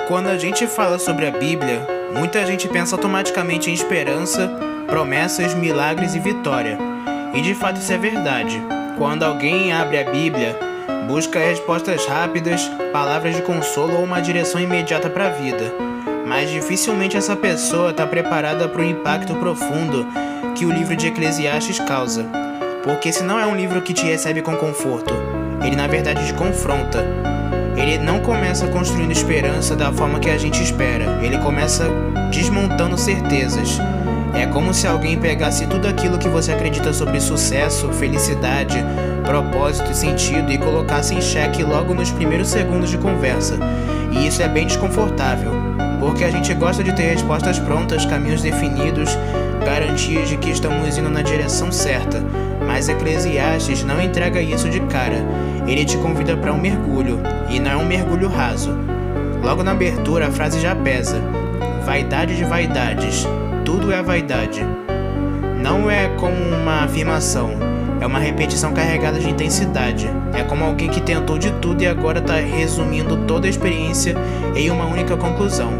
Quando a gente fala sobre a Bíblia, muita gente pensa automaticamente em esperança, promessas, milagres e vitória. E de fato isso é verdade. Quando alguém abre a Bíblia, busca respostas rápidas, palavras de consolo ou uma direção imediata para a vida. Mas dificilmente essa pessoa está preparada para o impacto profundo que o livro de Eclesiastes causa. Porque se não é um livro que te recebe com conforto, ele na verdade te confronta. Ele não começa construindo esperança da forma que a gente espera, ele começa desmontando certezas. É como se alguém pegasse tudo aquilo que você acredita sobre sucesso, felicidade, propósito e sentido e colocasse em xeque logo nos primeiros segundos de conversa. E isso é bem desconfortável, porque a gente gosta de ter respostas prontas, caminhos definidos, garantias de que estamos indo na direção certa. Mas Eclesiastes não entrega isso de cara. Ele te convida para um mergulho, e não é um mergulho raso. Logo na abertura a frase já pesa. Vaidade de vaidades, tudo é vaidade. Não é como uma afirmação, é uma repetição carregada de intensidade. É como alguém que tentou de tudo e agora está resumindo toda a experiência em uma única conclusão.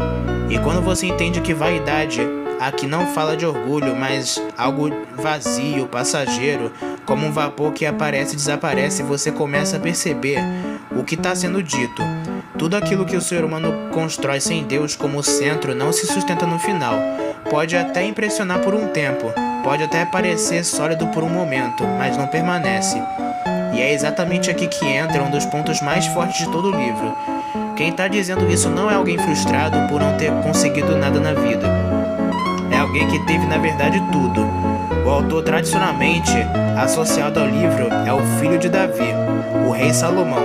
E quando você entende que vaidade aqui não fala de orgulho, mas algo vazio, passageiro, como um vapor que aparece e desaparece, você começa a perceber o que está sendo dito. Tudo aquilo que o ser humano constrói sem Deus como centro não se sustenta no final. Pode até impressionar por um tempo, pode até parecer sólido por um momento, mas não permanece. E é exatamente aqui que entra um dos pontos mais fortes de todo o livro. Quem está dizendo isso não é alguém frustrado por não ter conseguido nada na vida. É alguém que teve na verdade tudo. O autor tradicionalmente associado ao livro é o filho de Davi, o rei Salomão,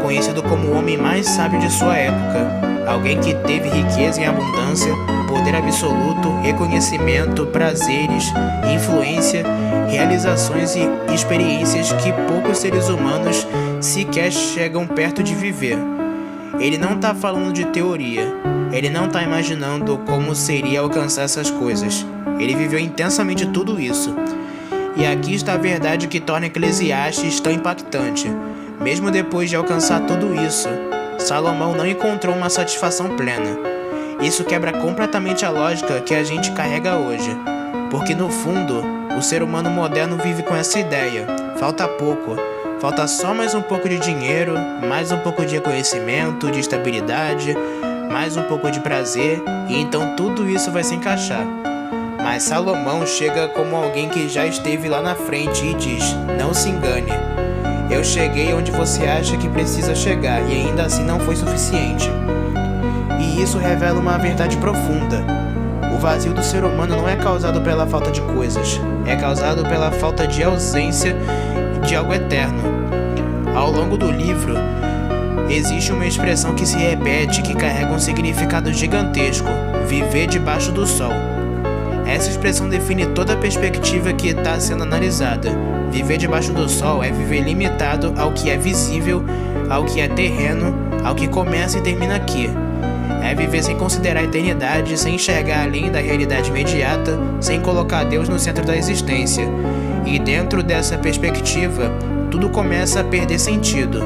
conhecido como o homem mais sábio de sua época. Alguém que teve riqueza em abundância, poder absoluto, reconhecimento, prazeres, influência, realizações e experiências que poucos seres humanos sequer chegam perto de viver. Ele não está falando de teoria. Ele não está imaginando como seria alcançar essas coisas. Ele viveu intensamente tudo isso. E aqui está a verdade que torna Eclesiastes tão impactante. Mesmo depois de alcançar tudo isso, Salomão não encontrou uma satisfação plena. Isso quebra completamente a lógica que a gente carrega hoje. Porque no fundo, o ser humano moderno vive com essa ideia. Falta pouco. Falta só mais um pouco de dinheiro, mais um pouco de reconhecimento, de estabilidade, mais um pouco de prazer, e então tudo isso vai se encaixar. Mas Salomão chega como alguém que já esteve lá na frente e diz: não se engane. Eu cheguei onde você acha que precisa chegar e ainda assim não foi suficiente. E isso revela uma verdade profunda. O vazio do ser humano não é causado pela falta de coisas, é causado pela falta de ausência de algo eterno. Ao longo do livro, existe uma expressão que se repete que carrega um significado gigantesco: viver debaixo do sol. Essa expressão define toda a perspectiva que está sendo analisada. Viver debaixo do sol é viver limitado ao que é visível, ao que é terreno, ao que começa e termina aqui. É viver sem considerar a eternidade, sem enxergar além da realidade imediata, sem colocar Deus no centro da existência. E dentro dessa perspectiva, tudo começa a perder sentido.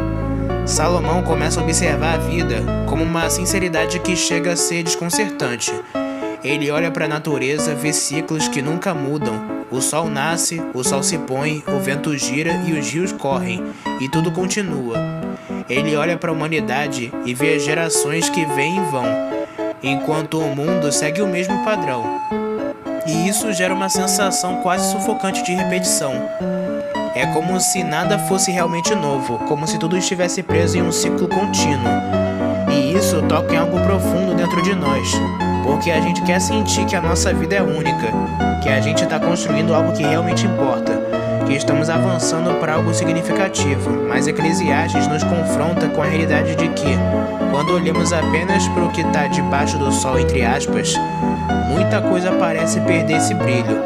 Salomão começa a observar a vida como uma sinceridade que chega a ser desconcertante. Ele olha para a natureza, vê ciclos que nunca mudam. O sol nasce, o sol se põe, o vento gira e os rios correm, e tudo continua. Ele olha para a humanidade e vê as gerações que vêm e vão, enquanto o mundo segue o mesmo padrão. E isso gera uma sensação quase sufocante de repetição. É como se nada fosse realmente novo, como se tudo estivesse preso em um ciclo contínuo. E isso toca em algo profundo dentro de nós, porque a gente quer sentir que a nossa vida é única, que a gente está construindo algo que realmente importa, que estamos avançando para algo significativo. Mas Eclesiastes nos confronta com a realidade de que, quando olhamos apenas para o que está debaixo do sol, entre aspas, muita coisa parece perder esse brilho.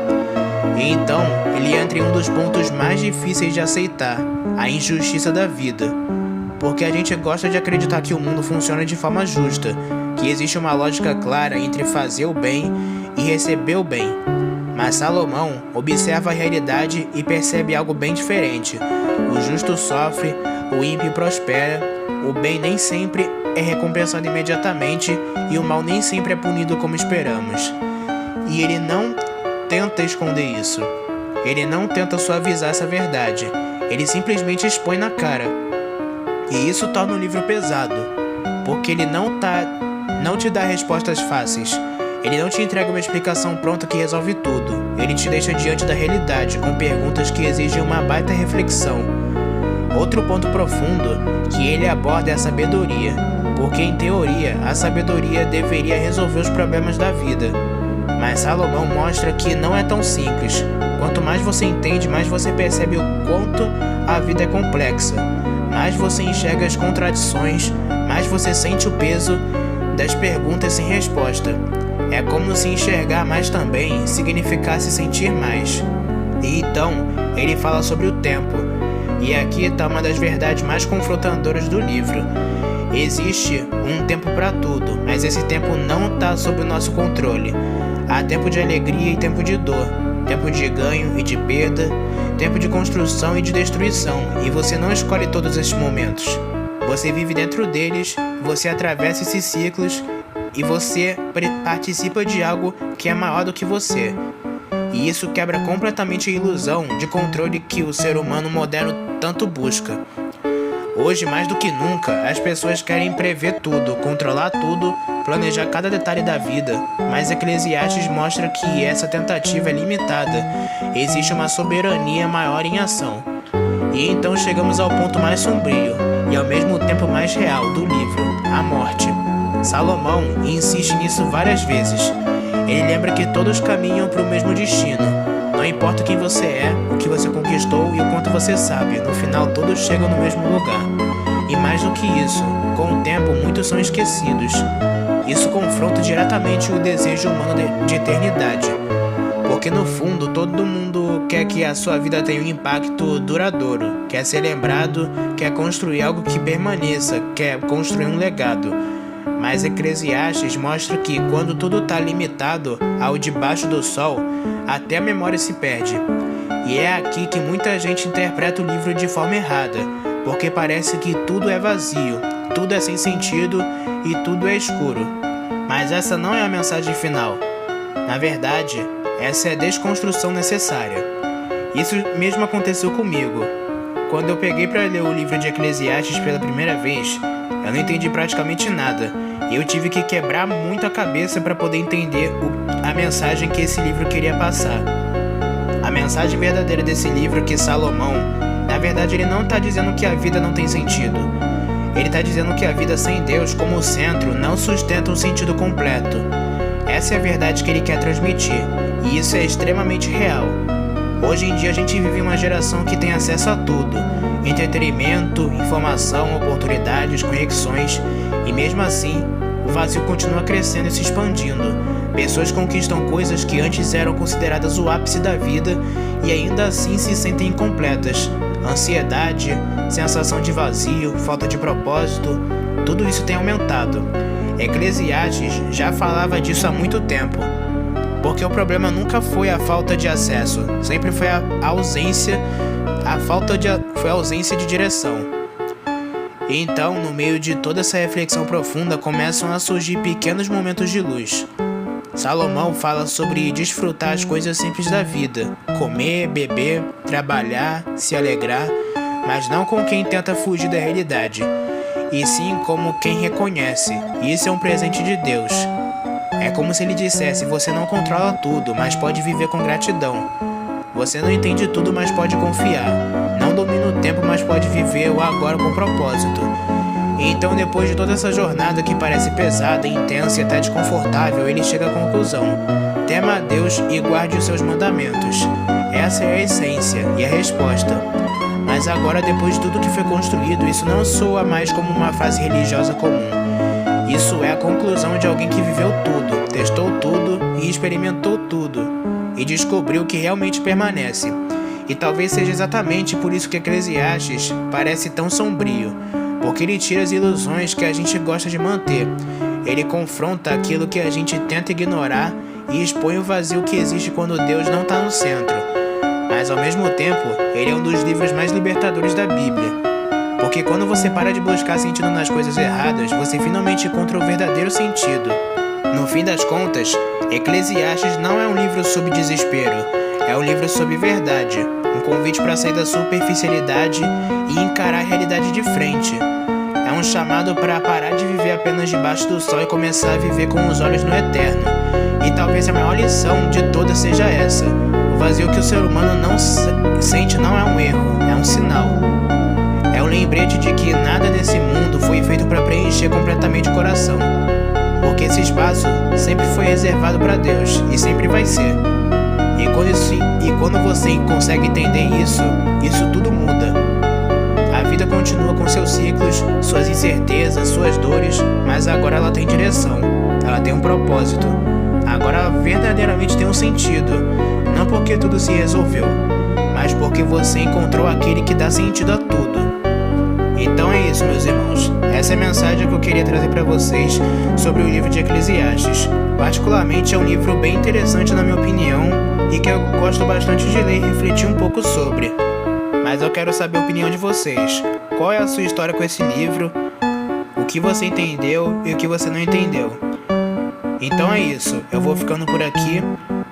E então, ele entra em um dos pontos mais difíceis de aceitar, a injustiça da vida. Porque a gente gosta de acreditar que o mundo funciona de forma justa, que existe uma lógica clara entre fazer o bem e receber o bem. Mas Salomão observa a realidade e percebe algo bem diferente. O justo sofre, o ímpio prospera, o bem nem sempre é recompensado imediatamente e o mal nem sempre é punido como esperamos. E ele não tenta esconder isso. Ele não tenta suavizar essa verdade. Ele simplesmente expõe na cara. E isso torna o livro pesado, porque ele não te dá respostas fáceis. Ele não te entrega uma explicação pronta que resolve tudo. Ele te deixa diante da realidade, com perguntas que exigem uma baita reflexão. Outro ponto profundo que ele aborda é a sabedoria, porque em teoria, a sabedoria deveria resolver os problemas da vida. Mas Salomão mostra que não é tão simples. Quanto mais você entende, mais você percebe o quanto a vida é complexa. Mais você enxerga as contradições, mais você sente o peso das perguntas sem resposta. É como se enxergar mais também significasse sentir mais. E então, ele fala sobre o tempo. E aqui está uma das verdades mais confrontadoras do livro. Existe um tempo para tudo, mas esse tempo não está sob o nosso controle. Há tempo de alegria e tempo de dor, tempo de ganho e de perda, tempo de construção e de destruição, e você não escolhe todos esses momentos. Você vive dentro deles, você atravessa esses ciclos e você participa de algo que é maior do que você. E isso quebra completamente a ilusão de controle que o ser humano moderno tanto busca. Hoje, mais do que nunca, as pessoas querem prever tudo, controlar tudo, planejar cada detalhe da vida, mas Eclesiastes mostra que essa tentativa é limitada. Existe uma soberania maior em ação. E então chegamos ao ponto mais sombrio e ao mesmo tempo mais real do livro, a morte. Salomão insiste nisso várias vezes. Ele lembra que todos caminham para o mesmo destino. Não importa quem você é, o que você conquistou e o quanto você sabe, no final todos chegam no mesmo lugar. E mais do que isso, com o tempo muitos são esquecidos. Isso confronta diretamente o desejo humano de eternidade. Porque no fundo todo mundo quer que a sua vida tenha um impacto duradouro, quer ser lembrado, quer construir algo que permaneça, quer construir um legado. Mas Eclesiastes mostra que quando tudo está limitado ao debaixo do sol, até a memória se perde. E é aqui que muita gente interpreta o livro de forma errada, porque parece que tudo é vazio, tudo é sem sentido e tudo é escuro. Mas essa não é a mensagem final. Na verdade, essa é a desconstrução necessária. Isso mesmo aconteceu comigo. Quando eu peguei para ler o livro de Eclesiastes pela primeira vez, eu não entendi praticamente nada, e eu tive que quebrar muito a cabeça para poder entender a mensagem que esse livro queria passar. A mensagem verdadeira desse livro é que Salomão, na verdade, ele não está dizendo que a vida não tem sentido. Ele está dizendo que a vida sem Deus como centro não sustenta um sentido completo. Essa é a verdade que ele quer transmitir, e isso é extremamente real. Hoje em dia a gente vive uma geração que tem acesso a tudo: entretenimento, informação, oportunidades, conexões, e mesmo assim, o vazio continua crescendo e se expandindo. Pessoas conquistam coisas que antes eram consideradas o ápice da vida e ainda assim se sentem incompletas. Ansiedade, sensação de vazio, falta de propósito, tudo isso tem aumentado. Eclesiastes já falava disso há muito tempo. Porque o problema nunca foi a falta de acesso, sempre foi a ausência de direção. E então, no meio de toda essa reflexão profunda, começam a surgir pequenos momentos de luz. Salomão fala sobre desfrutar as coisas simples da vida, comer, beber, trabalhar, se alegrar, mas não com quem tenta fugir da realidade, e sim como quem reconhece, e isso é um presente de Deus. É como se ele dissesse: você não controla tudo, mas pode viver com gratidão. Você não entende tudo, mas pode confiar. Não domina o tempo, mas pode viver o agora com propósito. E então, depois de toda essa jornada que parece pesada, intensa e até desconfortável, ele chega à conclusão: tema a Deus e guarde os seus mandamentos. Essa é a essência e a resposta. Mas agora, depois de tudo que foi construído, isso não soa mais como uma frase religiosa comum. Isso é a conclusão de alguém que viveu tudo, testou tudo e experimentou tudo, e descobriu o que realmente permanece. E talvez seja exatamente por isso que Eclesiastes parece tão sombrio, porque ele tira as ilusões que a gente gosta de manter. Ele confronta aquilo que a gente tenta ignorar e expõe o vazio que existe quando Deus não está no centro. Mas ao mesmo tempo, ele é um dos livros mais libertadores da Bíblia, Porque quando você para de buscar sentido nas coisas erradas, você finalmente encontra o verdadeiro sentido. No fim das contas, Eclesiastes não é um livro sobre desespero, é um livro sobre verdade, um convite para sair da superficialidade e encarar a realidade de frente. É um chamado para parar de viver apenas debaixo do sol e começar a viver com os olhos no eterno. E talvez a maior lição de todas seja essa: o vazio que o ser humano não sente não é um erro, é um sinal. É um lembrete de que nada nesse mundo foi feito para preencher completamente o coração. Porque esse espaço sempre foi reservado para Deus e sempre vai ser. E quando você consegue entender isso tudo muda. A vida continua com seus ciclos, suas incertezas, suas dores, mas agora ela tem direção, ela tem um propósito. Agora ela verdadeiramente tem um sentido, não porque tudo se resolveu, mas porque você encontrou aquele que dá sentido a tudo. Então é isso, meus irmãos. Essa é a mensagem que eu queria trazer para vocês sobre o livro de Eclesiastes. Particularmente é um livro bem interessante na minha opinião e que eu gosto bastante de ler e refletir um pouco sobre. Mas eu quero saber a opinião de vocês. Qual é a sua história com esse livro? O que você entendeu e o que você não entendeu? Então é isso. Eu vou ficando por aqui.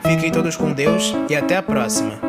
Fiquem todos com Deus e até a próxima.